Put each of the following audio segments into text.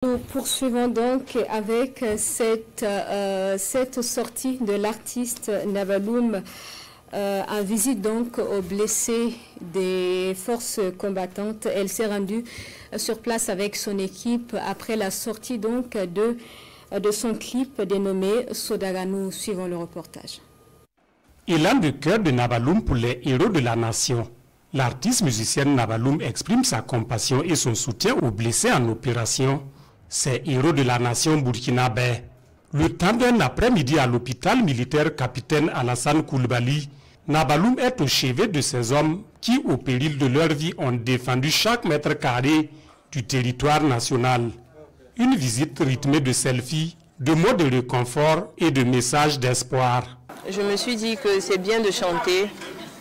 Nous poursuivons donc avec cette sortie de l'artiste Nabaloum en visite donc aux blessés des forces combattantes. Elle s'est rendue sur place avec son équipe après la sortie donc de son clip dénommé Sodara. Nous suivons le reportage. Élan de cœur de Nabaloum pour les héros de la nation. L'artiste musicienne Nabaloum exprime sa compassion et son soutien aux blessés en opération. Ces héros de la nation burkinabé. Le temps d'un après-midi à l'hôpital militaire capitaine Alassane Koulibaly, Nabaloum est au chevet de ces hommes qui, au péril de leur vie, ont défendu chaque mètre carré du territoire national. Une visite rythmée de selfies, de mots de réconfort et de messages d'espoir. Je me suis dit que c'est bien de chanter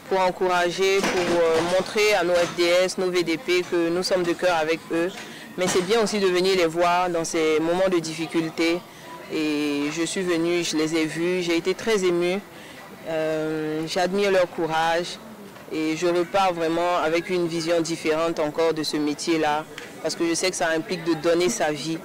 pour encourager, pour montrer à nos FDS, nos VDP que nous sommes de cœur avec eux. Mais c'est bien aussi de venir les voir dans ces moments de difficulté. Et je suis venue, je les ai vus, j'ai été très émue. J'admire leur courage et je repars vraiment avec une vision différente encore de ce métier-là. Parce que je sais que ça implique de donner sa vie.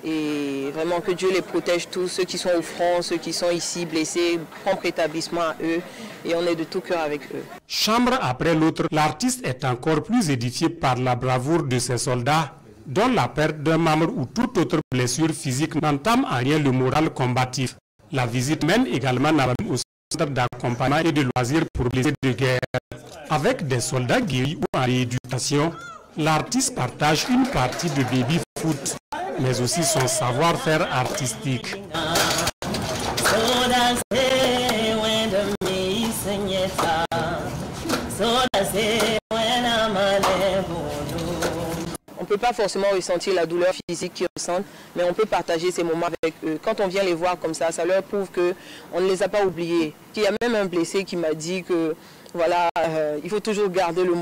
Et vraiment que Dieu les protège tous, ceux qui sont au front, ceux qui sont ici blessés, prompt rétablissement à eux. Et on est de tout cœur avec eux. Chambre après l'autre, l'artiste est encore plus édifié par la bravoure de ses soldats, dont la perte d'un membre ou toute autre blessure physique n'entame en rien le moral combatif. La visite mène également au centre d'accompagnement et de loisirs pour blessés de guerre. Avec des soldats guéris ou en rééducation, l'artiste partage une partie de baby-foot, mais aussi son savoir-faire artistique. On ne peut pas forcément ressentir la douleur physique qu'ils ressentent, mais on peut partager ces moments avec eux. Quand on vient les voir comme ça leur prouve qu'on ne les a pas oubliés. Il y a même un blessé qui m'a dit que voilà, il faut toujours garder le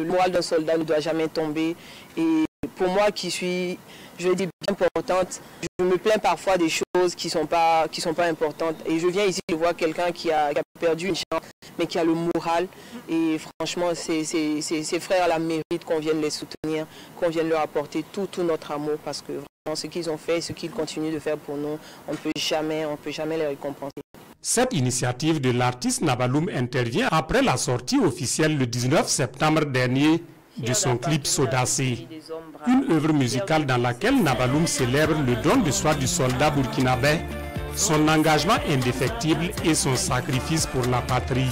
moral d'un soldat ne doit jamais tomber. Et pour moi qui suis, je vais dire, bien importante, je me plains parfois des choses qui sont pas importantes. Et je viens ici de voir quelqu'un qui a perdu une chance, mais qui a le moral. Et franchement, ces frères-là méritent qu'on vienne les soutenir, qu'on vienne leur apporter tout notre amour. Parce que vraiment, ce qu'ils ont fait, ce qu'ils continuent de faire pour nous, on ne peut jamais les récompenser. Cette initiative de l'artiste Nabaloum intervient après la sortie officielle le 19 septembre dernier de son clip Sodacé, une œuvre musicale dans laquelle Nabaloum célèbre le don de soi du soldat burkinabé, son engagement indéfectible et son sacrifice pour la patrie.